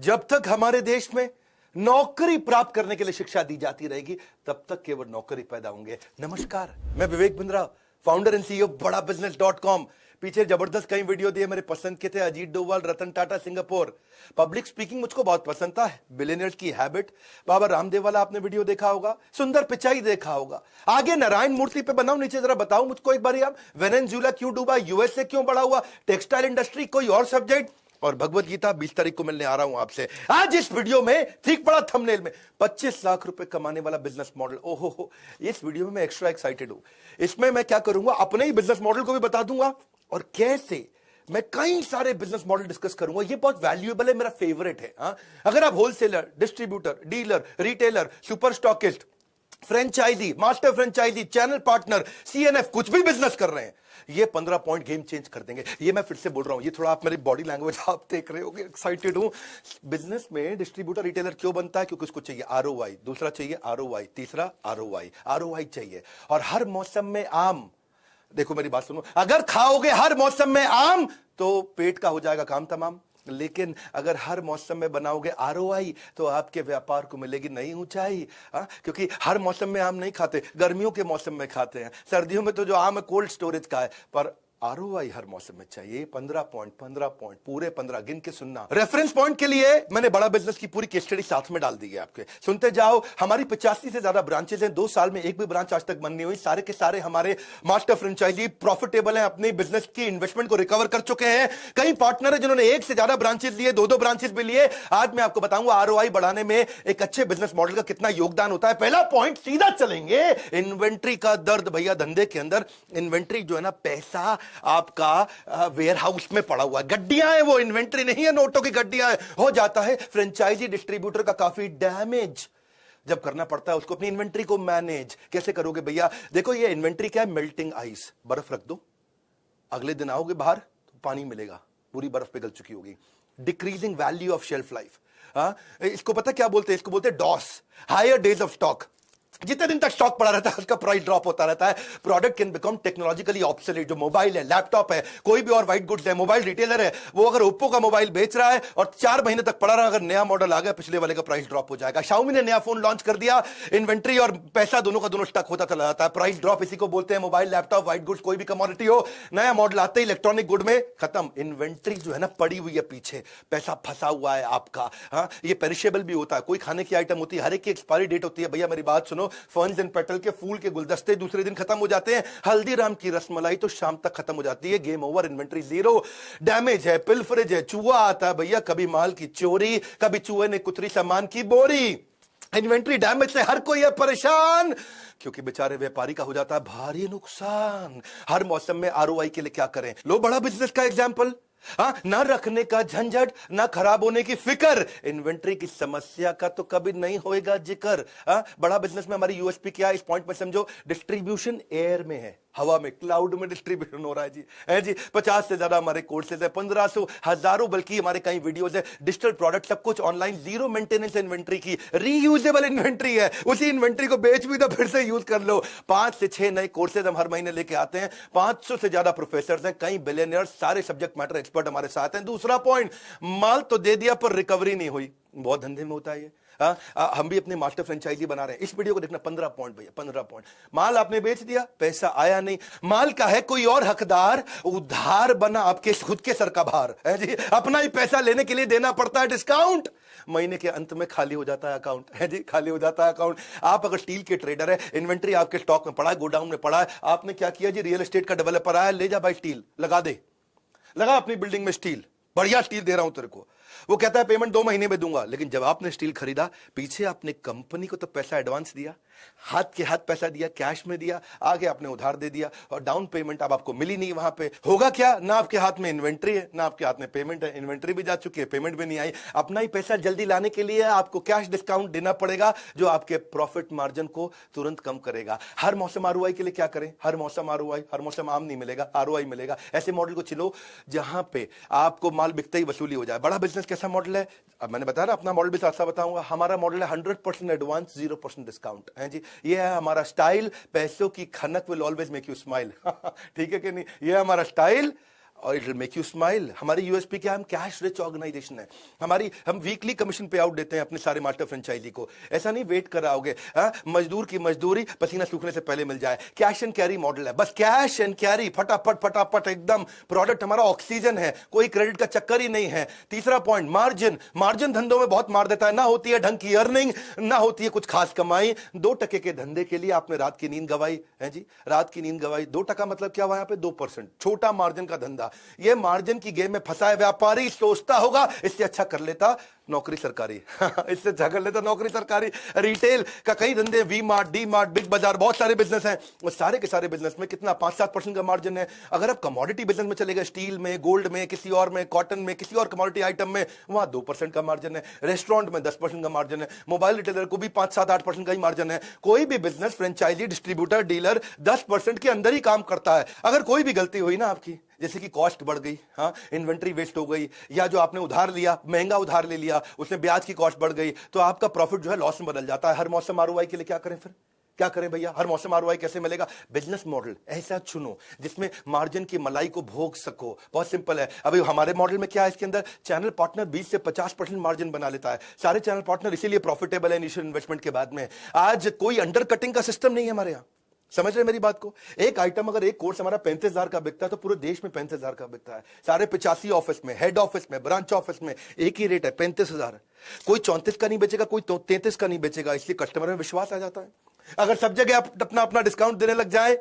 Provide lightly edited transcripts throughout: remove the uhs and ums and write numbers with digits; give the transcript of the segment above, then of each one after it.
जब तक हमारे देश में नौकरी प्राप्त करने के लिए शिक्षा दी जाती रहेगी, तब तक केवल नौकरी पैदा होंगे। नमस्कार, मैं Vivek Bindra, founder and CEO बड़ा बिजनेस.com। पीछे जबरदस्त कई वीडियो दिए मेरे पसंद के थे, Ajit Doval, Ratan Tata, Singapore. Public speaking मुझको बहुत पसंद था, बिलियनियर्स की हैबिट, बाबा रामदेव वाला आपने वीडियो देखा होगा, सुंदर पिचाई देखा होगा। आगे नारायण मूर्ति पे बनाओ, नीचे जरा बताओ मुझको एक बार, आप वेनेजुएला क्यों डूबा, यूएसए क्यों बड़ा हुआ, टेक्सटाइल इंडस्ट्री, कोई और सब्जेक्ट, और भगवत गीता 20 तारीख को मिलने आ रहा हूं आपसे। आज इस वीडियो में ठीक पड़ा थंबनेल में 25 लाख रुपए कमाने वाला बिजनेस मॉडल। ओहो हो, इस वीडियो में मैं एक्स्ट्रा एक्साइटेड हूं। इसमें मैं क्या करूंगा, अपने ही बिजनेस मॉडल को भी बता दूंगा और कैसे मैं कई सारे बिजनेस मॉडल डिस्कस करूंगा। ये बहुत वैल्यूएबल है, मेरा फेवरेट है। अगर आप wholesaler, distributor, dealer, retailer, super stockist, franchisee, master franchisee, channel partner, CNF, कुछ भी बिजनेस कर रहे हैं, ये 15 पॉइंट गेम चेंज कर देंगे। ये मैं फिर से बोल रहा हूं, ये थोड़ा आप मेरी बॉडी लैंग्वेज आप देख रहे होगे, एक्साइटेड हूं। बिजनेस में डिस्ट्रीब्यूटर, रिटेलर क्यों बनता है? क्योंकि उसको चाहिए आरओआई, दूसरा चाहिए आरओआई, तीसरा आरओआई चाहिए। और हर मौसम में आम, देखो मेरी बात सुनो, अगर खाओगे हर मौसम में आम तो पेट का हो जाएगा काम तमाम। लेकिन अगर हर मौसम में बनाओगे आरओआई तो आपके व्यापार को मिलेगी नई ऊंचाई। क्योंकि हर मौसम में आम नहीं खाते, गर्मियों के मौसम में खाते हैं, सर्दियों में तो जो आम है कोल्ड स्टोरेज का है, पर आरओआई हर मौसम में चाहिए। 15 पॉइंट पूरे 15 गिन के सुनना। रेफरेंस पॉइंट के लिए मैंने बड़ा बिजनेस की पूरी केस स्टडी साथ में डाल दी है आपके, सुनते जाओ। हमारी 85 से ज्यादा ब्रांचेस हैं, 2 साल में एक भी ब्रांच आज तक बंद नहीं हुई। सारे के सारे हमारे मास्टर फ्रेंचाइजी प्रॉफिटेबल हैं, अपने बिजनेस की इन्वेस्टमेंट को रिकवर कर चुके हैं। कई पार्टनर है जिन्होंने एक से ज्यादा ब्रांचेस लिए, 2-2 ब्रांचेस भी लिए। आज मैं आपको बताऊंगा आरओआई बढ़ाने में एक अच्छे बिजनेस मॉडल का कितना योगदान होता है। पहला पॉइंट, सीधा चलेंगे इन्वेंट्री का दर्द। भैया धंधे के अंदर इन्वेंट्री जो है ना, पैसा आपका वेयर हाउस में पड़ा हुआ है, गड्डियां हैं, वो इन्वेंट्री नहीं है, नोटों की गड्डियां हैं। हो जाता है फ्रेंचाइजी डिस्ट्रीब्यूटर का काफी डैमेज जब करना पड़ता है उसको अपनी इन्वेंट्री को मैनेज। कैसे करोगे भैया? देखो ये इन्वेंट्री क्या है, मेल्टिंग आइस, बर्फ रख दो, अगले दिन आओगे बाहर तो पानी मिलेगा, पूरी बर्फ पिघल चुकी होगी। Decreasing value of shelf life, इसको पता क्या बोलते हैं? इसको बोलते हैं DOS, higher days of stock. जितने दिन तक स्टॉक पड़ा रहता है उसका प्राइस ड्रॉप होता रहता है। Product can become technologically obsolete. जो मोबाइल है, लैपटॉप है, कोई भी और व्हाइट गुड्स है, मोबाइल रिटेलर है, वो अगर ओप्पो का मोबाइल बेच रहा है और 4 महीने तक पड़ा रहा, अगर नया मॉडल आ गया पिछले वाले का प्राइस ड्रॉप हो जाएगा। शाओमी ने नया फोन लॉन्च कर दिया, इन्वेंट्री और पैसा दोनों का दोनों स्टक होता चला जाता है, प्राइस ड्रॉप। इसी को बोलते हैं मोबाइल, लैपटॉप, व्हाइट गुड्स, कोई भी कमोडिटी हो, नया मॉडल आते ही इलेक्ट्रॉनिक गुड में खत्म। इन्वेंट्री जो है ना पड़ी हुई है पीछे, पैसा फंसा हुआ है आपका। ये पेरिशेबल भी होता है, कोई खाने की आइटम होती है, हर एक की एक्सपायरी डेट होती है। भैया मेरी बात सुनो, फर्न्स एंड पेटल के फूल के गुलदस्ते दूसरे दिन खत्म हो जाते हैं, हल्दीराम की रसमलाई तो शाम तक खत्म हो जाती है। Game over, inventory zero. Damage है, पिलफरेज है, चूहा आता है भैया, कभी माल की चोरी, कभी चूहे ने कुतरी सामान की बोरी। इन्वेंट्री डैमेज से हर कोई है परेशान, क्योंकि बेचारे व्यापारी का हो जाता है भारी नुकसान। हर मौसम में आरओआई के लिए क्या करें? लो बड़ा बिजनेस का एग्जांपल, ना रखने का झंझट, ना खराब होने की फिक्र, इन्वेंट्री की समस्या का तो कभी नहीं होएगा जिक्र। बड़ा बिजनेस में हमारी यूएसपी क्या है, इस पॉइंट में समझो। डिस्ट्रीब्यूशन एयर में है, हवा में, क्लाउड में डिस्ट्रीब्यूशन हो रहा है जी। 50 से ज्यादा हमारे कोर्सेज है, 1500, हजारों बल्कि हमारे कई वीडियोस है, डिजिटल प्रोडक्ट, सब कुछ ऑनलाइन, जीरो मेंटेनेंस इन्वेंट्री की, रीयूजेबल इन्वेंट्री है। उसी इन्वेंट्री को बेच भी तो फिर से यूज कर लो। 5 से 6 नए कोर्सेज हम हर महीने लेके आते हैं, 500 से ज्यादा प्रोफेसर हैं, कई बिलियनियर्स, सारे सब्जेक्ट मैटर एक्सपर्ट हमारे साथ हैं। दूसरा पॉइंट, माल तो दे दिया पर रिकवरी नहीं हुई, बहुत धंधे में होता है ये। हम भी अपने मास्टर फ्रेंचाइजी बना रहे हैं। इस वीडियो को देखना, 15 पॉइंट भैया, 15 पॉइंट। माल आपने बेच दिया, पैसा आया नहीं, माल का है कोई और हकदार, उधार बना आपके खुद के सर का भार है जी। अपना ही पैसा लेने के लिए देना पड़ता है डिस्काउंट, महीने के अंत में खाली हो जाता है अकाउंट है जी, खाली हो जाता है अकाउंट। आप अगर स्टील के ट्रेडर है, इन्वेंट्री आपके स्टॉक में पड़ा है, गोडाउन में पड़ा है, आपने क्या किया जी, रियल एस्टेट का डेवलपर आया, ले जा भाई स्टील लगा दे, लगा अपनी बिल्डिंग में स्टील, बढ़िया स्टील दे रहा हूं तेरे को। वो कहता है पेमेंट 2 महीने में दूंगा, लेकिन जब आपने स्टील खरीदा, पीछे आपने कंपनी को तो पैसा एडवांस दिया, हाथ के हाथ पैसा दिया, कैश में दिया, आगे आपने उधार दे दिया, और डाउन पेमेंट अब आपको मिली नहीं। वहां पे होगा क्या, ना आपके हाथ में इन्वेंट्री है, ना आपके हाथ में पेमेंट है, इन्वेंट्री भी जा चुकी है, पेमेंट भी नहीं आई। अपना ही पैसा जल्दी लाने के लिए आपको कैश डिस्काउंट देना पड़ेगा, जो आपके प्रॉफिट मार्जिन को तुरंत कम करेगा। हर मौसम आरओआई के लिए क्या करें? हर मौसम आरओआई, हर मौसम आम नहीं मिलेगा, आरओआई मिलेगा। ऐसे मॉडल को चलो जहां पे आपको माल बिकते ही वसूली हो जाए। बड़ा बिजनेस कैसा मॉडल है? अब मैंने बताया ना, अपना मॉडल भी साथ साथ बताऊंगा। हमारा मॉडल है 100% एडवांस, 0% डिस्काउंट है जी। ये है हमारा स्टाइल, पैसों की खनक will always make you smile. ठीक है कि नहीं? ये हमारा स्टाइल, और it will make you smile. हमारी यूएसपी क्या है? हम कैश रिच ऑर्गेनाइजेशन है। हम वीकली कमीशन पे आउट देते हैं अपने सारे मास्टर फ्रेंचाइजी को। ऐसा नहीं वेट कर आओगे, मजदूर की मजदूरी पसीना सूखने से पहले मिल जाए। कैश एंड कैरी मॉडल है, बस कैश एंड कैरी, फटाफट फटाफट एकदम। प्रोडक्ट हमारा ऑक्सीजन है, कोई क्रेडिट का चक्कर ही नहीं है। तीसरा पॉइंट, मार्जिन। मार्जिन धंधों में बहुत मार देता है, ना होती है ढंग की अर्निंग, ना होती है कुछ खास कमाई। 2% के धंधे के लिए आपने रात की नींद गवाई है जी, रात की नींद गवाई। 2% मतलब क्या हुआ यहां पे? 2%। छोटा मार्जिन का धंधा। ये मार्जिन की गेम में फंसा है व्यापारी। सोचता होगा इससे अच्छा कर लेता नौकरी सरकारी इससे अच्छा कर लेता नौकरी सरकारी। रिटेल का कई धंधे, वी मार्ट, डी मार्ट, बिग बाजार, बहुत सारे बिजनेस हैं। और सारे के सारे बिजनेस में कितना 5-7% का मार्जिन है। अगर आप कमोडिटी बिजनेस में चले गए, स्टील में, गोल्ड में, किसी और में, कॉटन में, किसी और कमोडिटी आइटम में, वहां 2% का मार्जिन है। रेस्टोरेंट में 10% का मार्जिन है। मोबाइल रिटेलर को भी 5-7-8% का ही मार्जिन है। कोई भी बिजनेस, फ्रेंचाइजी, डिस्ट्रीब्यूटर, डीलर 10% के अंदर ही काम करता है। अगर कोई भी गलती हुई ना आपकी, जैसे कि कॉस्ट बढ़ गई, हाँ, इन्वेंट्री वेस्ट हो गई, या जो आपने उधार लिया, महंगा उधार ले लिया, उसमें ब्याज की कॉस्ट बढ़ गई, तो आपका प्रॉफिट जो है लॉस में बदल जाता है। हर मौसम आरओआई के लिए क्या करें फिर? क्या करें भैया? हर मौसम आरओआई कैसे मिलेगा? बिजनेस मॉडल ऐसा चुनो जिसमें मार्जिन की मलाई को भोग सको। बहुत सिंपल है। अभी हमारे मॉडल में क्या है? इसके अंदर चैनल पार्टनर 20 से 50% मार्जिन बना लेता है। सारे चैनल पार्टनर इसीलिए प्रॉफिटेबल है इनिशियल इन्वेस्टमेंट के बाद में। आज कोई अंडर कटिंग का सिस्टम नहीं है हमारे यहां। समझ रहे मेरी बात को? एक आइटम अगर एक कोर्स हमारा 35,000 का बिकता है तो पूरे देश में 35,000 का बिकता है। सारे 85 ऑफिस में, हेड ऑफिस में, ब्रांच ऑफिस में एक ही रेट है, 35,000। कोई 34 का नहीं बेचेगा, कोई 33 का नहीं बेचेगा। इसलिए कस्टमर में विश्वास आ जाता है। अगर सब जगह आप अपना अपना डिस्काउंट देने लग जाए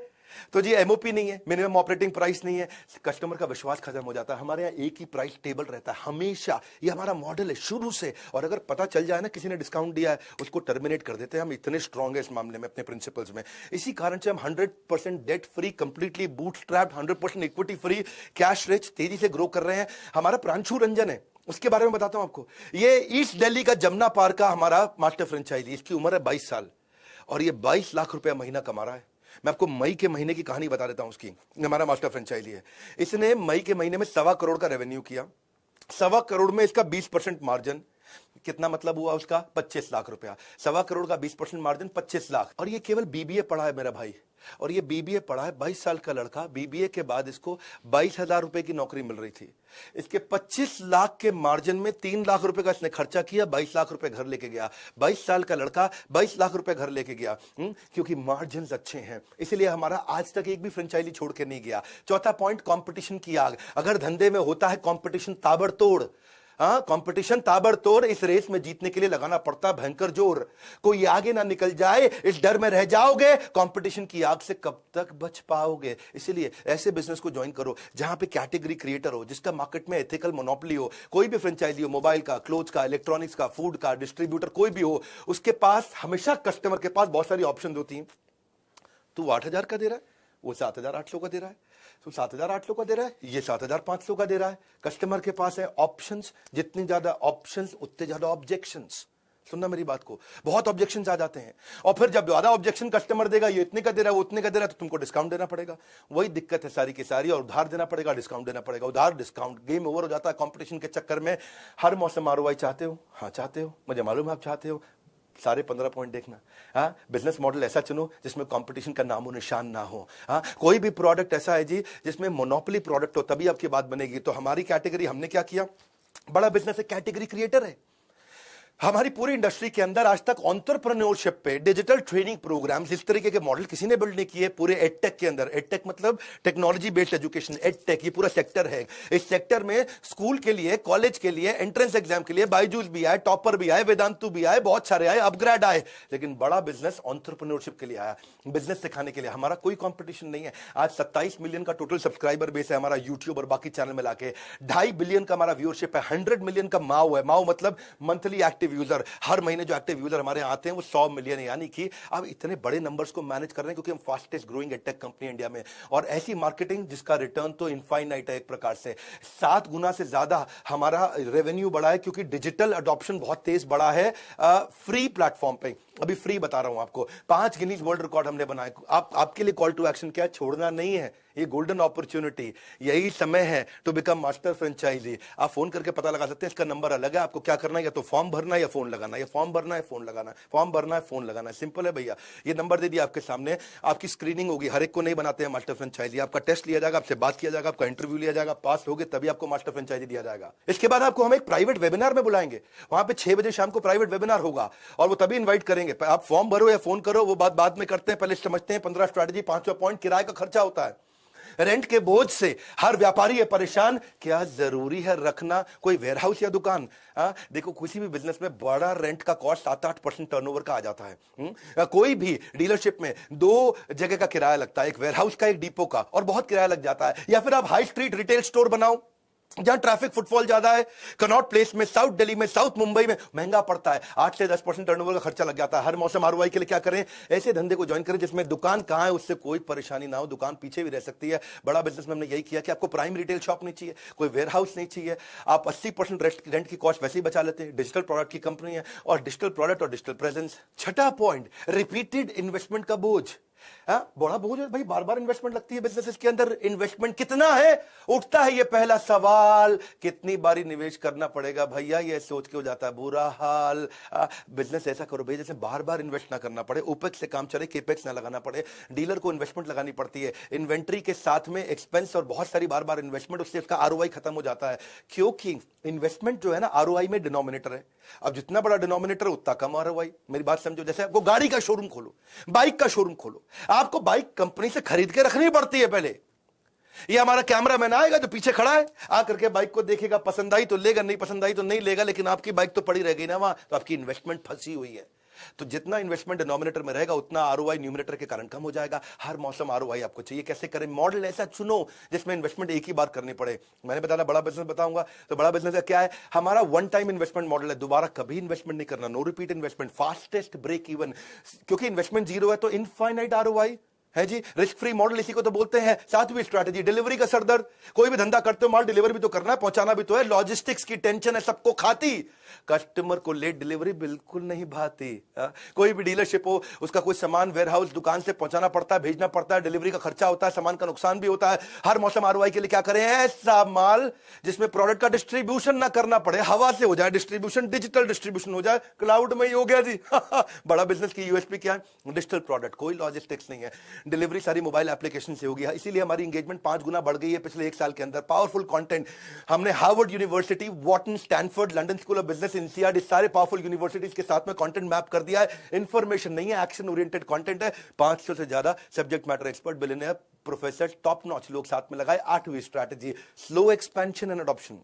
तो जी एमओपी नहीं है, मिनिमम ऑपरेटिंग प्राइस नहीं है, कस्टमर का विश्वास खत्म हो जाता है। हमारे यहाँ एक ही प्राइस टेबल रहता है हमेशा। ये हमारा मॉडल है शुरू से। और अगर पता चल जाए ना किसी ने डिस्काउंट दिया है, उसको टर्मिनेट कर देते हैं। हम इतने स्ट्रांग है इस मामले में अपने प्रिंसिपल्स में। इसी कारण से हम 100% debt free, completely bootstrapped, 100% equity free, cash rich, तेजी से ग्रो कर रहे हैं। हमारा प्रांशु रंजन है, उसके बारे में बताता हूं आपको। ये ईस्ट दिल्ली का जमुना पार्क का हमारा मास्टर फ्रेंचाइजी। इसकी उम्र है 22 साल और ये 22 लाख रुपया महीना कमा रहा है। मैं आपको मई के महीने की कहानी बता देता हूं उसकी। हमारा मास्टर फ्रेंचाइजी है। इसने मई के महीने में 1.25 करोड़ का रेवेन्यू किया। 1.25 करोड़ में इसका 20% मार्जिन। कितना मतलब हुआ उसका? 25 लाख रुपया। 1.25 करोड़ का 20% मार्जिन, 25 लाख। और ये केवल बीबीए पढ़ा है मेरा भाई। और ये बीबीए पढ़ा है, 22 साल का लड़का। बीबीए के बाद इसको 22,000 रुपए की नौकरी मिल रही थी। इसके 25 लाख के मार्जिन में 3 लाख रुपए का इसने खर्चा किया, 22 लाख रुपए घर लेके गया। 22 साल का लड़का 22 लाख रुपए घर लेके गया। क्योंकि मार्जिन अच्छे हैं, इसलिए हमारा आज तक एक भी फ्रेंचाइजी छोड़ के नहीं गया। चौथा पॉइंट, कंपटीशन की आग। अगर धंधे में होता है कंपटीशन ताबड़तोड़, हाँ, कंपटीशन ताबड़तोड़, इस रेस में जीतने के लिए लगाना पड़ता है भयंकर जोर। कोई आगे ना निकल जाए इस डर में रह जाओगे। कंपटीशन की आग से कब तक बच पाओगे? इसलिए ऐसे बिजनेस को ज्वाइन करो जहां पे कैटेगरी क्रिएटर हो, जिसका मार्केट में एथिकल मोनोपोली हो। कोई भी फ्रेंचाइजी हो, मोबाइल का, क्लोथ का, इलेक्ट्रॉनिक्स का, फूड का, डिस्ट्रीब्यूटर कोई भी हो, उसके पास हमेशा कस्टमर के पास बहुत सारी ऑप्शन होती हैं। तू 8,000 का दे रहा है, वो 7,800 का दे रहा है। तो 7,800 का दे रहा है, ये 7,500 का दे रहा है। कस्टमर के पास है ऑप्शंस। जितनी ज्यादा ऑप्शंस उतने ज्यादा ऑब्जेक्शंस। सुनना मेरी बात को, बहुत ऑब्जेक्शंस आ जाते हैं। और फिर जब ज्यादा ऑब्जेक्शन कस्टमर देगा, ये इतने का दे रहा है, वो उतने का दे रहा है, तो तुमको डिस्काउंट देना पड़ेगा। वही दिक्कत है सारी की सारी। और उधार देना पड़ेगा, डिस्काउंट देना पड़ेगा, उधार डिस्काउंट, गेम ओवर हो जाता है कंपटीशन के चक्कर में। हर मौसम आरओआई चाहते हो? हाँ चाहते हो, मुझे मालूम है आप चाहते हो। सारे 15 पॉइंट देखना। हाँ, बिजनेस मॉडल ऐसा चुनो जिसमें कंपटीशन का नामो निशान ना हो। हाँ, कोई भी प्रोडक्ट ऐसा है जी जिसमें मोनोपोली प्रोडक्ट हो, तभी आपकी बात बनेगी। तो हमारी कैटेगरी, हमने क्या किया, बड़ा बिजनेस है, कैटेगरी क्रिएटर है। हमारी पूरी इंडस्ट्री के अंदर आज तक एंटरप्रेन्योरशिप पे डिजिटल ट्रेनिंग प्रोग्राम्स, इस तरीके के मॉडल किसी ने बिल्ड नहीं किए पूरे एडटेक के अंदर। एडटेक मतलब टेक्नोलॉजी बेस्ड एजुकेशन, एडटेक ये पूरा सेक्टर है। इस सेक्टर में स्कूल के लिए, कॉलेज के लिए, एंट्रेंस एग्जाम के लिए बायजूस भी आए, टॉपर भी आए, वेदांतु भी आए, बहुत सारे आए, अपग्रेड आए। लेकिन बड़ा बिजनेस एंटरप्रेन्योरशिप के लिए आया, बिजनेस सिखाने के लिए। हमारा कोई कॉम्पिटिशन नहीं है। आज 27 मिलियन का टोटल सब्सक्राइबर बेस है हमारा यूट्यूब और बाकी चैनल मिला के। 2.5 बिलियन का हमारा व्यूअरशिप है। 100 मिलियन का माओ है। माओ मतलब मंथली एक्टिव यूजर। हर महीने जो एक्टिव यूजर हमारे आते हैं वो 100 मिलियन है। यानी कि अब इतने बड़े नंबर्स को मैनेज कर रहे हैं क्योंकि हम fastest growing edtech company India में। और ऐसी मार्केटिंग जिसका रिटर्न तो इनफाइनाइट है एक प्रकार से। 7 गुना से ज्यादा हमारा रेवेन्यू बढ़ा है क्योंकि डिजिटल अडॉप्शन बहुत तेज बढ़ा है फ्री प्लेटफॉर्म पे। अभी फ्री बता रहा हूं आपको, 5 गिनीज वर्ल्ड रिकॉर्ड हमने बनाए। आपके लिए कॉल टू एक्शन क्या है? छोड़ना नहीं है। ये गोल्डन अपॉर्चुनिटी, यही समय है टू बिकम मास्टर फ्रेंचाइजी। आप फोन करके पता लगा सकते हैं, इसका नंबर अलग है, आपको क्या करना है, या तो फॉर्म भरना है या फोन लगाना है, या फॉर्म भरना है फोन लगाना है, फॉर्म भरना है फोन लगाना है, सिंपल है भैया। ये नंबर दे दिया आपके सामने, आपकी स्क्रीनिंग होगी, हर एक को नहीं बनाते हैं मास्टर फ्रेंचाइजी। आपका टेस्ट लिया जाएगा, आपसे बात किया जाएगा, आपका इंटरव्यू लिया जाएगा, पास होगे तभी आपको मास्टर फ्रेंचाइजी दिया जाएगा। इसके बाद आपको हम एक प्राइवेट वेबिनार में बुलाएंगे, वहां पे 6 बजे शाम को प्राइवेट वेबिनार होगा, और वो तभी इन्वाइट करेंगे। आप फॉर्म भरो या फोन करो, वो बात बाद में करते हैं, पहले समझते हैं 15 स्ट्रैटेजी, 500 पॉइंट। किराए का खर्चा होता है, रेंट के बोझ से हर व्यापारी है परेशान। क्या जरूरी है रखना कोई वेयरहाउस या दुकान? देखो, किसी भी बिजनेस में बड़ा रेंट का कॉस्ट 7-8% टर्नओवर का आ जाता है। कोई भी डीलरशिप में 2 जगह का किराया लगता है, एक वेयरहाउस का, एक डिपो का, और बहुत किराया लग जाता है। या फिर आप हाई स्ट्रीट रिटेल स्टोर बनाओ जहां ट्रैफिक फुटफॉल ज्यादा है, कनॉट प्लेस में, साउथ दिल्ली में, साउथ मुंबई में, महंगा पड़ता है, 8 से 10% टर्नओवर का खर्चा लग जाता है। हर मौसम आरओआई के लिए क्या करें? ऐसे धंधे को ज्वाइन करें जिसमें दुकान कहां है उससे कोई परेशानी ना हो, दुकान पीछे भी रह सकती है। बड़ा बिजनेस में हमने यही किया कि आपको प्राइम रिटेल शॉप नहीं चाहिए, कोई वेयर हाउस नहीं चाहिए, आप 80% रेंट की कॉस्ट वैसे ही बचा लेते हैं। डिजिटल प्रोडक्ट की कंपनी है, और डिजिटल प्रोडक्ट और डिजिटल प्रेजेंस। छठा पॉइंट, रिपीटेड इन्वेस्टमेंट का बोझ। बड़ा बोझ है भाई, बार बार इन्वेस्टमेंट लगती है बिजनेस के अंदर। इन्वेस्टमेंट कितना है, उठता है ये पहला सवाल, कितनी बारी निवेश करना पड़ेगा भैया, ये सोच के हो जाता है बुरा हाल। बिजनेस ऐसा करो भैया जैसे बार बार इन्वेस्ट ना करना पड़े, ओपेक्स से काम चले, केपेक्स ना लगाना पड़े। डीलर को इन्वेस्टमेंट लगानी पड़ती है, इन्वेंट्री के साथ में एक्सपेंस और बहुत सारी बार बार इन्वेस्टमेंट, उससे उसका आरओआई खत्म हो जाता है। क्योंकि इन्वेस्टमेंट जो है ना, आरओआई में डिनोमिनेटर है। अब जितना बड़ा डिनोमिनेटर है उतना कम आरओआई। मेरी बात समझो, जैसे आपको गाड़ी का शोरूम खोलो, बाइक का शोरूम खोलो, आपको बाइक कंपनी से खरीद के रखनी पड़ती है पहले। ये हमारा कैमरामैन आएगा जो पीछे खड़ा है, आकर के बाइक को देखेगा, पसंद आई तो लेगा, नहीं पसंद आई तो नहीं लेगा, लेकिन आपकी बाइक तो पड़ी रह गई ना वहां, तो आपकी इन्वेस्टमेंट फंसी हुई है। तो जितना इन्वेस्टमेंट डिनोमिनेटर में रहेगा उतना आरओआई न्यूमरेटर के कारण कम हो जाएगा। हर मौसम आरओआई आपको चाहिए। कैसे करें? मॉडल ऐसा चुनो जिसमें इन्वेस्टमेंट एक ही बार करनी पड़े। मैंने बताया बड़ा बिजनेस बताऊंगा, तो बड़ा बिजनेस का क्या है? हमारा वन टाइम इन्वेस्टमेंट मॉडल है, दोबारा कभी इन्वेस्टमेंट नहीं करना, no repeat investment, fastest break even. क्योंकि इन्वेस्टमेंट जीरो है तो इनफाइनाइट आरओआई है जी। रिस्क फ्री मॉडल इसी को तो बोलते हैं। सातवीं स्ट्रैटेजी, डिलीवरी का सरदर्द। कोई भी धंधा करते हो, माल डिलीवरी भी तो करना है, पहुंचाना भी तो है, लॉजिस्टिक्स की टेंशन है सबको खाती, कस्टमर को लेट डिलीवरी बिल्कुल नहीं भाती। कोई भी डीलरशिप हो, उसका कोई सामान वेयरहाउस दुकान से पहुंचाना पड़ता है, भेजना पड़ता है, डिलीवरी का खर्चा होता है, सामान का नुकसान भी होता है। हर मौसम आरओआई के लिए क्या करें? ऐसा माल जिसमें प्रोडक्ट का डिस्ट्रीब्यूशन ना करना पड़े, हवा से हो जाए डिस्ट्रीब्यूशन, डिजिटल डिस्ट्रीब्यूशन हो जाए, क्लाउड में ही हो गया जी। बड़ा बिजनेस की यूएसपी क्या है? डिजिटल प्रोडक्ट, कोई लॉजिस्टिक्स नहीं है, डिलीवरी सारी मोबाइल एप्लीकेशन से होगी। इसीलिए हमारी एंगेजमेंट 5 गुना बढ़ गई है पिछले 1 साल के अंदर। पावरफुल कंटेंट हमने Harvard University, Wharton, Stanford, London School of Business, NCERT, सारे पावरफुल यूनिवर्सिटीज के साथ में कंटेंट मैप कर दिया है। इंफॉर्मेशन नहीं है, एक्शन ओरिएंटेड कंटेंट है। 500 से ज्यादा subject matter expert, billionaire, professor, top notch लोग साथ में लगाए। 8वीं strategy, slow expansion and adoption.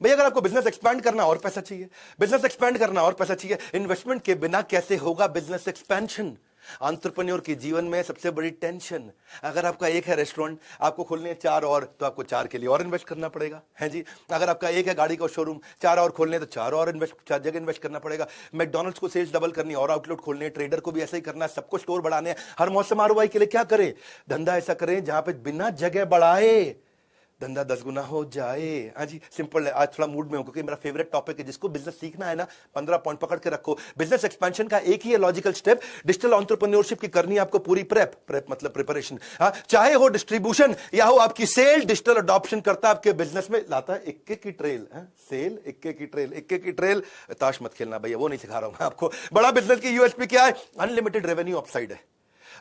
भैया अगर आपको बिजनेस एक्सपैंड करना और पैसा चाहिए, बिजनेस एक्सपैंड करना और पैसा चाहिए, इन्वेस्टमेंट के बिना कैसे होगा बिजनेस एक्सपेंशन? एंटरप्रेन्योर के जीवन में सबसे बड़ी टेंशन, अगर आपका एक है रेस्टोरेंट, आपको खोलने 4 और, तो आपको 4 के लिए और इन्वेस्ट करना पड़ेगा, है जी। अगर आपका एक है गाड़ी का शोरूम, 4 और खोलने तो 4 और 4 जगह इन्वेस्ट करना पड़ेगा। मैकडॉनल्ड्स को सेल्स डबल करनी और आउटलेट खोलने, ट्रेडर को भी ऐसा ही करना है, सबको स्टोर बढ़ाने। हर मौसम आरओआई के लिए क्या करें? धंधा ऐसा करें जहां पे बिना जगह बढ़ाए धंधा 10 गुना हो जाए। हाँ जी, सिंपल है। आज थोड़ा मूड में हूं क्योंकि मेरा फेवरेट टॉपिक है। जिसको बिजनेस सीखना है ना, 15 पॉइंट पकड़ के रखो। बिजनेस एक्सपेंशन का एक ही है लॉजिकल स्टेप, डिजिटल एंटरप्रेन्योरशिप की करनी है आपको पूरी प्रेप मतलब प्रिपरेशन। हाँ, चाहे हो डिस्ट्रीब्यूशन या हो आपकी सेल, डिजिटल अडॉप्शन करता है आपके बिजनेस में, लाता है इक्के की ट्रेल। सेल इक्के की ट्रेल, इक्के की ट्रेल। ताश मत खेलना भैया, वो नहीं सिखा रहा हूं मैं आपको। बड़ा बिजनेस की यूएसपी क्या है? अनलिमिटेड रेवेन्यू अपसाइड है।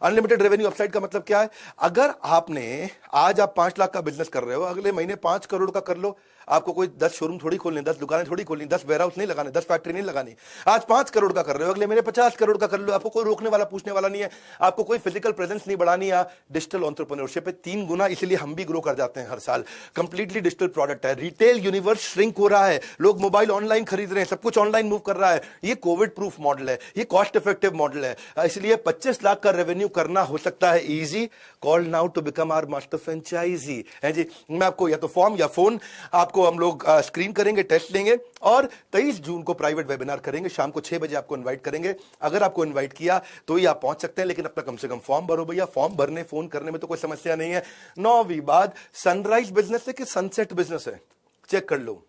अनलिमिटेड रेवेन्यू अपसाइड का मतलब क्या है? अगर आपने आज आप 5 लाख का बिजनेस कर रहे हो, अगले महीने 5 करोड़ का कर लो। आपको कोई 10 शोरूम थोड़ी खोलने, 10 दुकानें थोड़ी खोलनी, 10 वेयरहाउस नहीं लगाने, 10 फैक्ट्री नहीं लगानी। आज 5 करोड़ का कर रहे हो, अगले महीने 50 करोड़ का कर लो। आपको कोई रोकने वाला, पूछने वाला नहीं है। आपको कोई फिजिकल प्रेजेंस नहीं बढ़ानी है। डिजिटल एंटरप्रेन्योरशिप पे 3 गुना, इसलिए हम भी ग्रो कर जाते हैं हर साल। कंप्लीटली डिजिटल प्रोडक्ट है। रिटेल यूनिवर्स श्रिंक हो रहा है, लोग मोबाइल ऑनलाइन खरीद रहे हैं, सब कुछ ऑनलाइन मूव कर रहा है। ये कोविड प्रूफ मॉडल है, ये कॉस्ट इफेक्टिव मॉडल है। इसलिए 25 लाख का रेवेन्यू करना हो सकता है easy. Call now to become our master franchisee, है जी। मैं आपको या तो फॉर्म या फोन, आपको हम लोग स्क्रीन करेंगे, टेस्ट लेंगे, और 23 जून को प्राइवेट वेबिनार करेंगे। शाम को 6 बजे आपको इनवाइट करेंगे। अगर आपको इनवाइट किया तो ही आप पहुंच सकते हैं, लेकिन अपना कम से कम फॉर्म भरो भैया। फॉर्म भरने, फोन करने में तो कोई समस्या नहीं है। 9वीं बात, सनराइज बिजनेस है कि सनसेट बिजनेस है, चेक कर लो।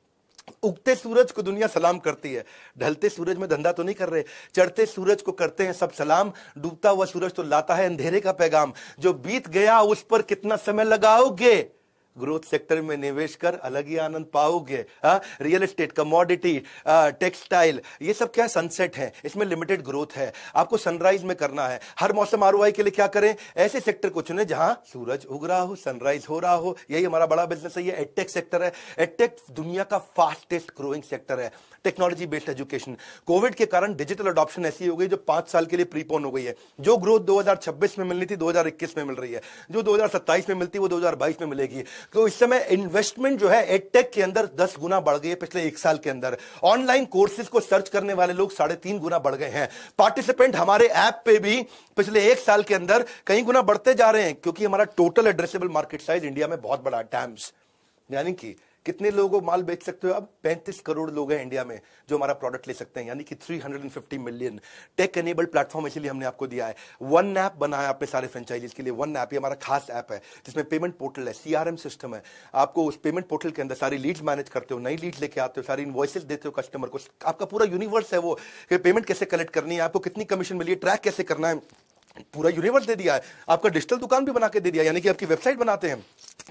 उगते सूरज को दुनिया सलाम करती है, ढलते सूरज में धंधा तो नहीं कर रहे, चढ़ते सूरज को करते हैं सब सलाम, डूबता हुआ सूरज तो लाता है अंधेरे का पैगाम, जो बीत गया उस पर कितना समय लगाओगे, ग्रोथ सेक्टर में निवेश कर अलग ही आनंद पाओगे। रियल एस्टेट, कमोडिटी, टेक्सटाइल, ये सब क्या सनसेट है, इसमें लिमिटेड ग्रोथ है, आपको सनराइज में करना है। हर मौसम आरओआई के लिए क्या करें, ऐसे सेक्टर को चुने जहां सूरज उग रहा हो, सनराइज हो रहा हो। यही हमारा बड़ा बिजनेस है, ये एडटेक सेक्टर है। एडटेक दुनिया का फास्टेस्ट ग्रोइंग सेक्टर है, टेक्नोलॉजी बेस्ड एजुकेशन। कोविड के कारण डिजिटल अडॉप्शन ऐसी हो गई जो 5 साल के लिए प्रीपोन हो गई है। जो ग्रोथ 2026 में मिलनी थी 2021 में मिल रही है, जो 2027 में मिलती वो 2022 में मिलेगी। तो इस समय इन्वेस्टमेंट जो है एडटेक के अंदर 10 गुना बढ़ गई है पिछले 1 साल के अंदर। ऑनलाइन कोर्सेज को सर्च करने वाले लोग 3.5 गुना बढ़ गए हैं। पार्टिसिपेंट हमारे ऐप पे भी पिछले 1 साल के अंदर कई गुना बढ़ते जा रहे हैं, क्योंकि हमारा total addressable market size India में बहुत बड़ा टैम्स, यानी कि कितने लोगों को माल बेच सकते हो, अब 35 करोड़ लोग हैं इंडिया में जो हमारा प्रोडक्ट ले सकते हैं, यानी कि 350 मिलियन। टेक एनेबल्ड प्लेटफॉर्म इसलिए हमने आपको दिया है। वन ऐप बनाया अपने सारे फ्रेंचाइजीज के लिए। वन ऐप, ये हमारा खास ऐप है जिसमें पेमेंट पोर्टल है, सीआरएम सिस्टम है। आपको उस पेमेंट पोर्टल के अंदर सारी लीड्स मैनेज करते हो, नई लीड्स लेके आते हो, सारी इनवॉइसेस देते हो कस्टमर को। आपका पूरा यूनिवर्स है वो, कि पेमेंट कैसे कलेक्ट करनी है, आपको कितनी कमीशन मिली है, ट्रैक कैसे करना है, पूरा यूनिवर्स दे दिया है। आपका डिजिटल दुकान भी बना के दे दिया, यानी कि आपकी वेबसाइट बनाते हैं,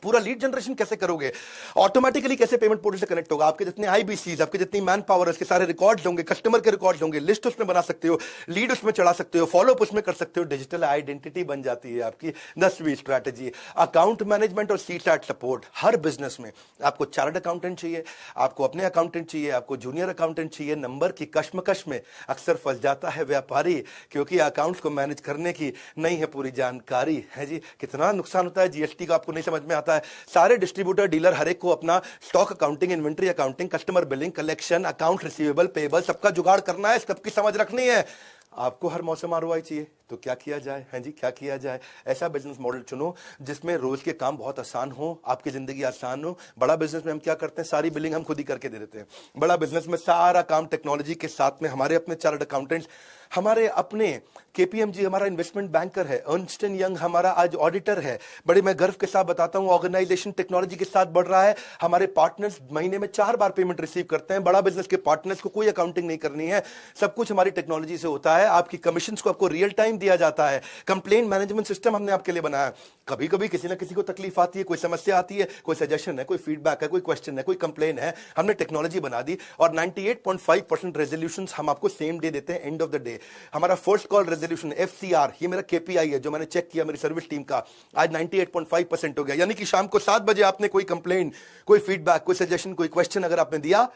पूरा लीड जनरेशन कैसे करोगे, ऑटोमेटिकली कैसे पेमेंट पोर्टल से कनेक्ट होगा, आपके जितने आईबीसीज, आपके जितनी मैन पावर, उसके सारे रिकॉर्ड्स होंगे, कस्टमर के रिकॉर्ड्स होंगे, लिस्ट उसमें बना सकते हो, लीड उसमें चढ़ा सकते हो, फॉलो अप उसमें कर सकते हो। डिजिटल आइडेंटिटी बन जाती है आपकी 10वीं स्ट्रैटेजी। अकाउंट मैनेजमेंट और सीटैट सपोर्ट। हर बिजनेस में आपको चार्टर्ड अकाउंटेंट चाहिए, आपको अपने अकाउंटेंट चाहिए, आपको जूनियर अकाउंटेंट चाहिए। नंबर की कश्मकश में अक्सर फंस जाता है व्यापारी, क्योंकि अकाउंट्स को मैनेज करने की नहीं है पूरी जानकारी, है जी। कितना नुकसान होता है जीएसटी का, आपको नहीं समझ में आता है। सारे डिस्ट्रीब्यूटर, डीलर, हर एक को अपना stock accounting, inventory accounting, customer billing, collection, account receivable, payable, सबका जुगाड़ करना है, सबकी समझ रखनी है। आपको हर मौसम आरओआई चाहिए, तो क्या किया जाए, हैं जी, क्या किया जाए। ऐसा बिजनेस मॉडल चुनो जिसमें रोज के काम बहुत आसान हो, आपकी जिंदगी आसान हो। बड़ा बिजनेस में हम क्या करते हैं, सारी बिलिंग हम खुद ही करके दे देते हैं। बड़ा बिजनेस में सारा काम टेक्नोलॉजी के साथ में, हमारे अपने चार्टर्ड अकाउंटेंट्स, हमारे अपने केपीएमजी हमारा इन्वेस्टमेंट बैंकर है, अर्नस्ट एंड यंग हमारा आज ऑडिटर है। बड़े मैं गर्व के साथ बताता हूं, ऑर्गेनाइजेशन टेक्नोलॉजी के साथ बढ़ रहा है। हमारे पार्टनर्स महीने में 4 बार पेमेंट रिसीव करते हैं। बड़ा बिजनेस के पार्टनर्स को कोई अकाउंटिंग नहीं करनी है, सब कुछ हमारी टेक्नोलॉजी से होता है। आपकी कमीशन को आपको रियल टाइम दिया जाता है। कंप्लेंट मैनेजमेंट सिस्टम हमने आपके लिए बनाया। कभी कभी किसी ना किसी को तकलीफ आती है, कोई समस्या आती है, कोई सजेशन है, कोई फीडबैक है, कोई क्वेश्चन है, कोई कंप्लेन है, हमने टेक्नोलॉजी बना दी। और 98.5% रेजोल्यूशंस हम आपको सेम डे देते हैं, एंड ऑफ द डे। हमारा फर्स्ट कॉल रेजोल्यूशन एफसीआर, ये मेरा केपीआई है जो मैंने चेक किया मेरी सर्विस टीम का, आज 98.5% हो गया। यानी कि शाम को 7 बजे आपने कोई कंप्लेन, कोई फीडबैक, कोई सजेशन, कोई क्वेश्चन अगर आपने दिया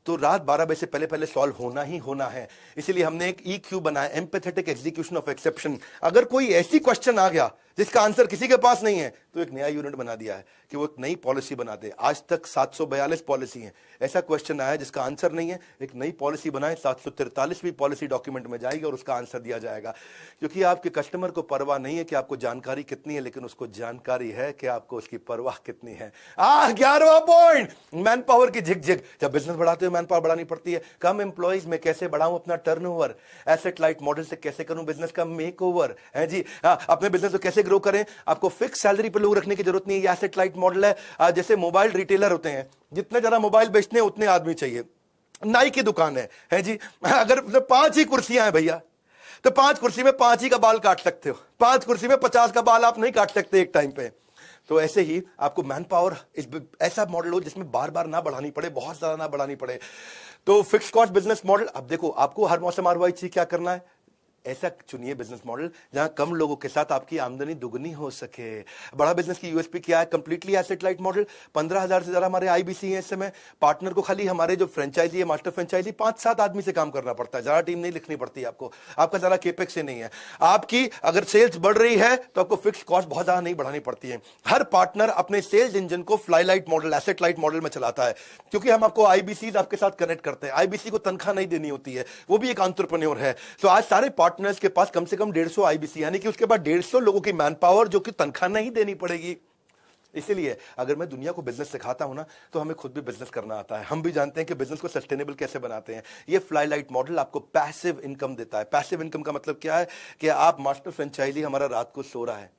तो रात 12 बजे से पहले पहले सॉल्व होना ही होना है। इसीलिए हमने एक ईक्यू बनाया, एम्पैथेटिक एग्जीक्यूशन ऑफ एक्सेप्शन। अगर कोई ऐसी क्वेश्चन आ गया जिसका आंसर किसी के पास नहीं है, तो एक नया यूनिट बना दिया है कि वो एक नई पॉलिसी बना दे। आज तक 742 पॉलिसी हैं, ऐसा क्वेश्चन आया जिसका आंसर नहीं है, एक नई पॉलिसी बनाए, 743वीं पॉलिसी डॉक्यूमेंट में जाएगी और उसका आंसर दिया जाएगा। क्योंकि आपके कस्टमर को परवाह नहीं है कि आपको जानकारी कितनी है, लेकिन उसको जानकारी है कि आपको उसकी परवाह कितनी है। 11वां पॉइंट, मैन पावर की झिकझिक। जब बिजनेस बढ़ाते हो मैन पावर बढ़ानी पड़ती है। कम एम्प्लॉइज में कैसे बढ़ाऊं अपना टर्नओवर, एसेट लाइट मॉडल से कैसे करूं बिजनेस का मेकओवर, है जी। अपने बिजनेस को कैसे ग्रो करें, आपको फिक्स सैलरी पे लोग रखने की जरूरत नहीं है, एसेट लाइट मॉडल है। जैसे मोबाइल रिटेलर होते हैं, जितने ज्यादा मोबाइल बेचते हैं उतने आदमी चाहिए। नाई की दुकान है जी, अगर 5 ही कुर्सियां हैं भैया, तो 5 कुर्सी में 5 ही का बाल काट सकते हो, 5 कुर्सी में 50 का बाल आप नहीं काट सकते एक टाइम पे। तो ऐसे ही आपको मैन पावर ऐसा मॉडल हो जिसमें बार बार ना बढ़ानी पड़े, बहुत ज्यादा ना बढ़ानी पड़े। तो फिक्स कॉस्ट बिजनेस मॉडल। अब देखो, आपको हर मौसम आरओआई चाहिए, क्या करना है, ऐसा चुनिए बिजनेस मॉडल जहां कम लोगों के साथ आपकी आमदनी दुगनी हो सके। बड़ा बिजनेस की यूएसपी क्या है, कंप्लीटली एसेट लाइट मॉडल। 15,000 से ज्यादा हमारे आईबीसी हैं इस समय। पार्टनर को खाली हमारे जो फ्रेंचाइजी है, मास्टर फ्रेंचाइजी, 5-7 आदमी से काम करना पड़ता है, ज्यादा टीम नहीं लिखनी पड़ती आपको, आपका ज्यादा केपेक्स से नहीं है। आपकी अगर सेल्स बढ़ रही है तो आपको फिक्स कॉस्ट बहुत ज्यादा नहीं बढ़ानी पड़ती है। हर पार्टनर अपने सेल्स इंजन को fly light model, asset light model में चलाता है, क्योंकि हम आपको आईबीसी आपके साथ कनेक्ट करते हैं। आईबीसी को तनख्वाह नहीं देनी होती है, वो भी एक एंटरप्रेन्योर है। तो आज सारे पार्टनर्स के पास कम से कम 150 आईबीसी, यानी कि उसके बाद 150 लोगों की मैन पावर जो कि तनख्वाह नहीं देनी पड़ेगी। इसीलिए अगर मैं दुनिया को बिजनेस सिखाता हूं ना, तो हमें खुद भी बिजनेस करना आता है। हम भी जानते हैं कि बिजनेस को सस्टेनेबल कैसे बनाते हैं। ये फ्लाई लाइट मॉडल आपको पैसिव इनकम देता है। पैसिव इनकम का मतलब क्या है कि आप मास्टर फ्रेंचाइजी, हमारा रात को सो रहा है,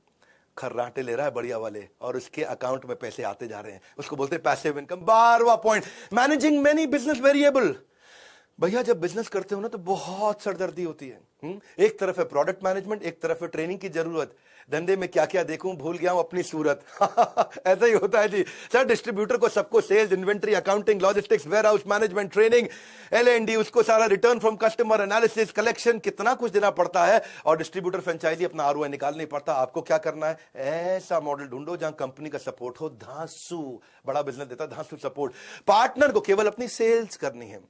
खर्राटे ले रहा है बढ़िया वाले और उसके अकाउंट में पैसे आते जा रहे हैं, उसको बोलते हैं पैसिव इनकम। 12वां point, managing many business variable. भैया जब बिजनेस करते हो ना तो बहुत सरदर्दी होती है। एक तरफ है प्रोडक्ट मैनेजमेंट, एक तरफ है ट्रेनिंग की जरूरत। धंधे में क्या क्या देखूं, भूल गया हूं अपनी सूरत। ऐसा ही होता है जी सर। डिस्ट्रीब्यूटर को सबको sales, inventory, accounting, logistics, warehouse management, training, L&D, उसको सारा return from customer, analysis, collection, कितना कुछ देना पड़ता है। और डिस्ट्रीब्यूटर फ्रेंचाइजी अपना ROI निकाल नहीं पड़ता। आपको क्या करना है, ऐसा मॉडल ढूंढो जहां कंपनी का सपोर्ट हो। धांसू बड़ा बिजनेस देता है, धांसू सपोर्ट। पार्टनर को केवल अपनी सेल्स करनी है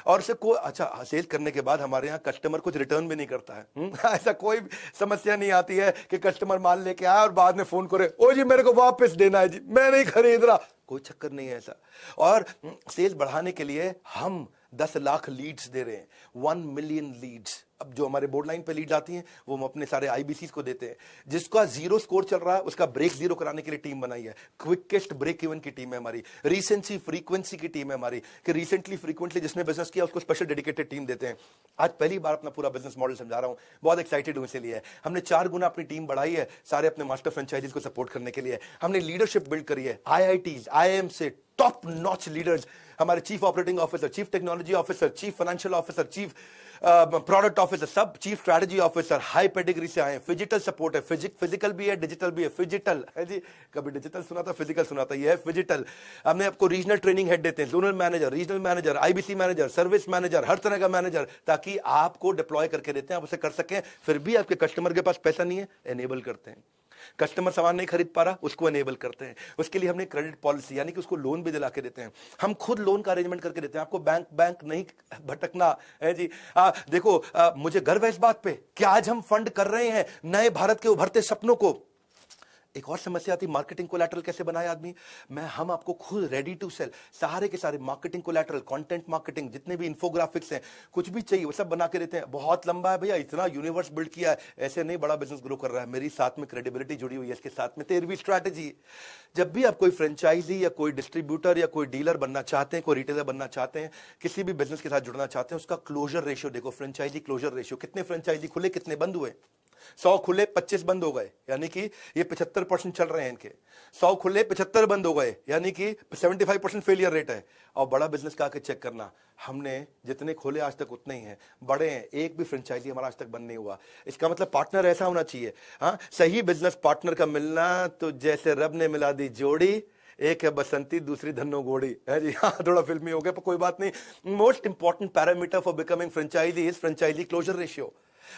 और से कोई अच्छा सेल्स करने के बाद हमारे यहाँ कस्टमर कुछ रिटर्न भी नहीं करता है। ऐसा कोई समस्या नहीं आती है कि कस्टमर माल लेके आया और बाद में फोन करे, ओ जी मेरे को वापस देना है जी, मैं नहीं खरीद रहा। कोई चक्कर नहीं है ऐसा। और सेल्स बढ़ाने के लिए हम 10 लाख लीड्स दे रहे हैं, 1 मिलियन लीड्स। अब जो हमारे बोर्ड लाइन पे लीड आती हैं वो हम अपने सारे IBCs को देते हैं। जिसका 0 स्कोर चल रहा है उसका ब्रेक 0 कराने के लिए टीम बनाई है। क्विकेस्ट ब्रेक इवन की टीम है हमारी। रिसेंसी फ्रीक्वेंसी की टीम है हमारी कि रिसेंटली फ्रीक्वेंटली जिसने बिजनेस किया उसको स्पेशल डेडिकेटेड टीम देते हैं। आज पहली बार अपना पूरा बिजनेस मॉडल समझा रहा हूं, बहुत एक्साइटेड हूं इसलिए। हमने 4 गुना अपनी टीम बढ़ाई है सारे अपने मास्टर फ्रेंचाइजीज को सपोर्ट करने के लिए। हमने लीडरशिप बिल्ड करी है। IITs, IIM से टॉप नॉच लीडर्स, हमारे chief operating officer, chief technology officer, chief financial officer, chief product officer, सब chief strategy officer high pedigree से आए हैं। फिजिकल सपोर्ट है, फिजिकल भी है, डिजिटल भी है। फिजिकल है जी, कभी डिजिटल सुना था, फिजिकल सुना था, ये है फिजिकल। हमने आपको रीजनल ट्रेनिंग हेड देते हैं, zonal manager, regional manager, IBC manager, service manager, हर तरह का मैनेजर, ताकि आपको डिप्लॉय करके देते हैं, आप उसे कर सकें। फिर भी आपके कस्टमर के पास पैसा नहीं है, एनेबल करते हैं। कस्टमर सामान नहीं खरीद पा रहा, उसको एनेबल करते हैं। उसके लिए हमने क्रेडिट पॉलिसी यानी कि उसको लोन भी दिला के देते हैं। हम खुद लोन का अरेंजमेंट करके देते हैं। आपको बैंक नहीं भटकना है जी। देखो मुझे गर्व है इस बात पे कि आज हम फंड कर रहे हैं नए भारत के उभरते सपनों को। एक और समस्या आती, मार्केटिंग कोलैटरल कैसे बनाए आदमी। हम आपको खुद रेडी टू सेल सारे के सारे मार्केटिंग कोलैटरल, कंटेंट मार्केटिंग, जितने भी इन्फोग्राफिक्स हैं, कुछ भी चाहिए वो सब बना के देते हैं। बहुत लंबा है भैया, इतना यूनिवर्स बिल्ड किया है, ऐसे नहीं बड़ा बिजनेस ग्रो कर रहा है। मेरी साथ में क्रेडिबिलिटी जुड़ी हुई है इसके साथ में। 13वीं स्ट्रैटेजी, जब भी आप कोई फ्रेंचाइजी या कोई डिस्ट्रीब्यूटर या कोई डीलर बनना चाहते हैं, कोई रिटेलर बनना चाहते हैं, किसी भी बिजनेस के साथ जुड़ना चाहते हैं, उसका क्लोजर रेशियो देखो। फ्रेंचाइजी क्लोजर रेशियो, कितने फ्रेंचाइजी खुले, कितने बंद हुए। 100 खुले 25 बंद हो गए, यानी कि ये 75% चल रहे हैं इनके। 100 खुले 75 बंद हो गए, यानी कि 75% फेलियर रेट है। और बड़ा बिजनेस का आके चेक करना, हमने जितने खोले आज तक उतने ही हैं, बड़े हैं, एक भी फ्रेंचाइजी हमारा आज तक बंद नहीं हुआ। इसका मतलब पार्टनर ऐसा होना चाहिए। हाँ, सही बिजनेस पार्टनर का मिलना तो जैसे रब ने मिला दी जोड़ी, एक है बसंती दूसरी धन्नो गोड़ी है जी। हाँ, थोड़ा फिल्मी हो गया पर कोई बात नहीं। Most important parameter for becoming franchisee is franchisee closure ratio.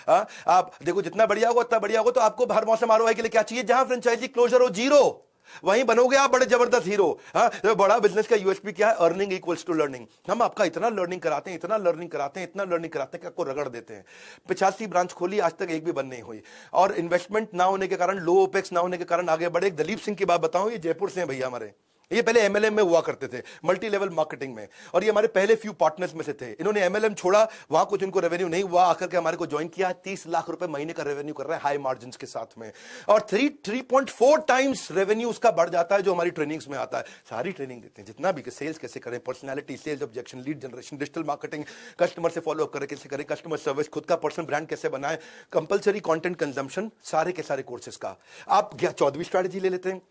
आप देखो जितना बढ़िया होगा उतना बढ़िया होगा। तो आपको हर मौसम ROI के लिए क्या चाहिए, जहां फ्रेंचाइजी क्लोजर हो 0, वहीं बनोगे आप बड़े जबरदस्त हीरो। तो बड़ा बिजनेस का USP क्या है, अर्निंग इक्वल्स टू लर्निंग। हम आपका इतना लर्निंग कराते हैं, इतना लर्निंग कराते हैं, इतना लर्निंग कराते हैं कि आपको रगड़ देते हैं। 85 ब्रांच खोली, आज तक एक भी बंद नहीं हुई। और इन्वेस्टमेंट ना होने के कारण, लो ओपेक्स ना होने के कारण आगे बढ़े। एक दलीप सिंह की बात बताऊं, ये जयपुर से हैं भैया हमारे। ये पहले MLM में हुआ करते थे, मल्टी लेवल मार्केटिंग में, और ये हमारे पहले फ्यू पार्टनर्स में से थे। इन्होंने MLM छोड़ा, वहां कुछ इनको रेवेन्यू नहीं हुआ, आकर के हमारे को ज्वाइन किया। 30 लाख रुपए महीने का रेवेन्यू कर रहे हैं हाई मार्जिन के साथ में। और 3.4 टाइम्स रेवेन्यू उसका बढ़ जाता है जो हमारी ट्रेनिंग्स में आता है। सारी ट्रेनिंग देते हैं जितना भी, सेल्स कैसे करें, personality, sales objection, lead generation, digital marketing, customer से फॉलो अप करें कैसे करें, कस्टमर सर्विस, खुद का पर्सनल ब्रांड कैसे बनाए, कंपल्सरी कंटेंट कंजम्पशन, सारे के सारे कोर्सेज का। आप 14वीं स्ट्रैटेजी ले लेते हैं,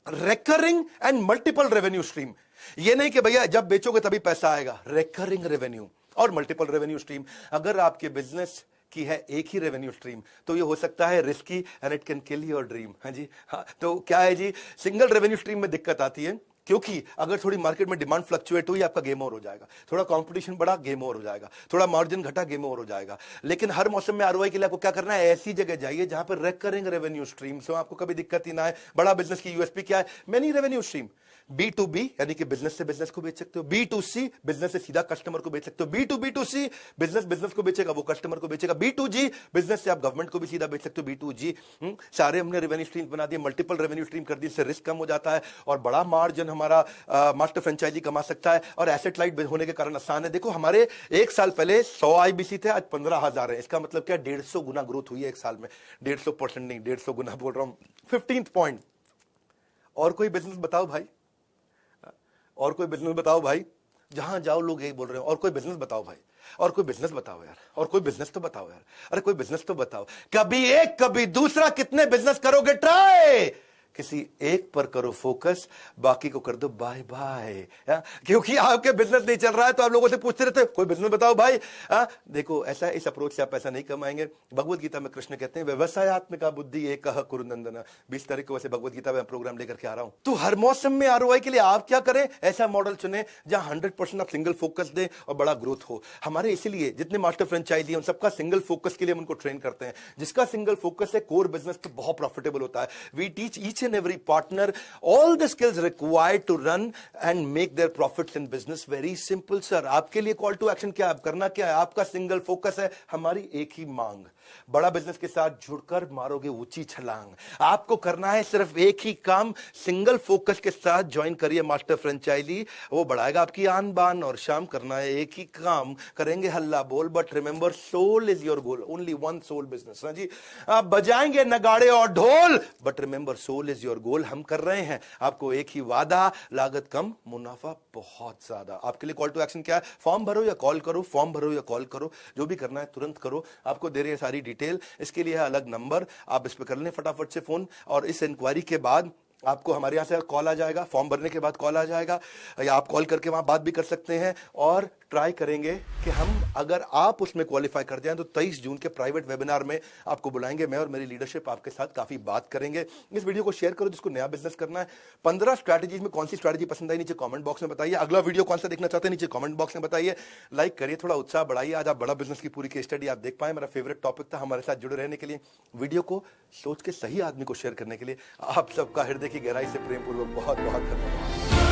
recurring and multiple revenue stream. ये नहीं कि भैया जब बेचोगे तभी पैसा आएगा, रेकरिंग रेवेन्यू और मल्टीपल रेवेन्यू स्ट्रीम। अगर आपके बिजनेस की है एक ही रेवेन्यू स्ट्रीम तो ये हो सकता है risky and it can kill your dream. हाँ जी, हाँ। तो क्या है जी, सिंगल रेवेन्यू स्ट्रीम में दिक्कत आती है, क्योंकि अगर थोड़ी मार्केट में डिमांड फ्लक्चुएट हुई, आपका गेम ओवर हो जाएगा। थोड़ा कंपटीशन बढ़ा, गेम ओवर हो जाएगा। थोड़ा मार्जिन घटा, गेम ओवर हो जाएगा। लेकिन हर मौसम में ROI के लिए आपको क्या करना है, ऐसी जगह जाइए जहां पर रेकरिंग रेवेन्यू स्ट्रीम हो, आपको कभी दिक्कत ही ना है। बड़ा बिजनेस की USP क्या है, मेनी रेवेन्यू स्ट्रीम। B2B यानी कि बिजनेस से बिजनेस को बेच सकते हो, B2C बिजनेस से सीधा कस्टमर को बेच सकते हो, B2B2C बिजनेस बिजनेस को बेचेगा, वो कस्टमर को बेचेगा, B2G बिजनेस से आप गवर्नमेंट को भी सीधा बेच सकते हो, B2G। सारे हमने रेवेन्यू स्ट्रीम बना दिए, मल्टीपल रेवेन्यू स्ट्रीम कर दिए, इससे रिस्क कम हो जाता है और बड़ा मार्जिन हमारा मास्टर फ्रेंचाइजी कमा सकता है। और एसेट लाइट होने के कारण आसान है। देखो हमारे एक साल पहले 100 IBC थे, आज 15,000 है। इसका मतलब क्या, 150 गुना ग्रोथ हुई है एक साल में। 150% नहीं, 150 गुना बोल रहा हूं। 15th पॉइंट, और कोई बिजनेस बताओ भाई, और कोई बिजनेस बताओ भाई। जहां जाओ लोग यही बोल रहे हैं, और कोई बिजनेस बताओ भाई। और कोई बिजनेस बताओ यार, और कोई बिजनेस तो बताओ यार, अरे कोई बिजनेस तो बताओ। कभी एक कभी दूसरा, कितने बिजनेस करोगे ट्राई? किसी एक पर करो फोकस, बाकी को कर दो बाय बाय। क्योंकि आपके बिजनेस नहीं चल रहा है तो आप लोगों से पूछते रहते कोई बिजनेस बताओ भाई। देखो ऐसा, इस अप्रोच से आप पैसा नहीं कमाएंगे। भगवत गीता में कृष्ण कहते हैं व्यवसायत्मका बुद्धि एक कुरु नंदन। 20 तारीख को वैसे भगवत गीता में प्रोग्राम लेकर के आ रहा हूं। तो हर मौसम में आरओआई के लिए आप क्या करें, ऐसा मॉडल चुने जहां 100% आप सिंगल फोकस दें और बड़ा ग्रोथ हो। हमारे इसीलिए जितने मास्टर फ्रेंचाइजी उन सबका सिंगल फोकस के लिए हम उनको ट्रेन करते हैं। जिसका सिंगल फोकस है कोर बिजनेस तो बहुत प्रॉफिटेबल होता है। We teach each and every partner all the skills required to run and make their profits in business. Very simple sir। आपके लिए कॉल टू एक्शन क्या है, करना क्या है, आपका सिंगल फोकस है हमारी एक ही मांग। बड़ा बिजनेस के साथ जुड़कर मारोगे ऊंची छलांग। आपको करना है सिर्फ एक ही काम, सिंगल फोकस के साथ ज्वाइन करिए मास्टर फ्रेंचाइजी, वो बढ़ाएगा आपकी आन बान। और शाम करना है एक ही काम, करेंगे हल्ला बोल, but remember soul is your goal, only one soul business. जी आप बजाएंगे नगाड़े और ढोल, but remember soul is your goal. हम कर रहे हैं आपको एक ही वादा, लागत कम मुनाफा बहुत ज्यादा। आपके लिए कॉल टू एक्शन क्या है, फॉर्म भरो या कॉल करो, फॉर्म भरो या कॉल करो, जो भी करना है तुरंत करो। आपको दे रहे हैं सारी डिटेल, इसके लिए है अलग नंबर, आप इस पे कर लें फटाफट से फोन। और इस इंक्वायरी के बाद आपको हमारे यहाँ से कॉल आ जाएगा, फॉर्म भरने के बाद कॉल आ जाएगा, या आप कॉल करके वहां बात भी कर सकते हैं। और ट्राई करेंगे कि हम, अगर आप उसमें क्वालिफाई कर जाएं तो 23 जून के प्राइवेट वेबिनार में आपको बुलाएंगे। मैं और मेरी लीडरशिप आपके साथ काफी बात करेंगे। इस वीडियो को शेयर करो जिसको नया बिजनेस करना है। 15 स्ट्रैटेजीज में कौन सी स्ट्रैटेजी पसंद आई नीचे कमेंट बॉक्स में बताइए। अगला वीडियो कौन सा देखना चाहते हैं नीचे कमेंट बॉक्स में बताइए। लाइक करिए, थोड़ा उत्साह बढ़ाइए। आज आप बड़ा बिजनेस की पूरी केस स्टडी आप देख पाए। मेरा फेवरेट टॉपिक था। हमारे साथ जुड़े रहने के लिए, वीडियो को सोच के सही आदमी को शेयर करने के लिए आप सबका हृदय की गहराई से प्रेम पूर्वक बहुत बहुत धन्यवाद।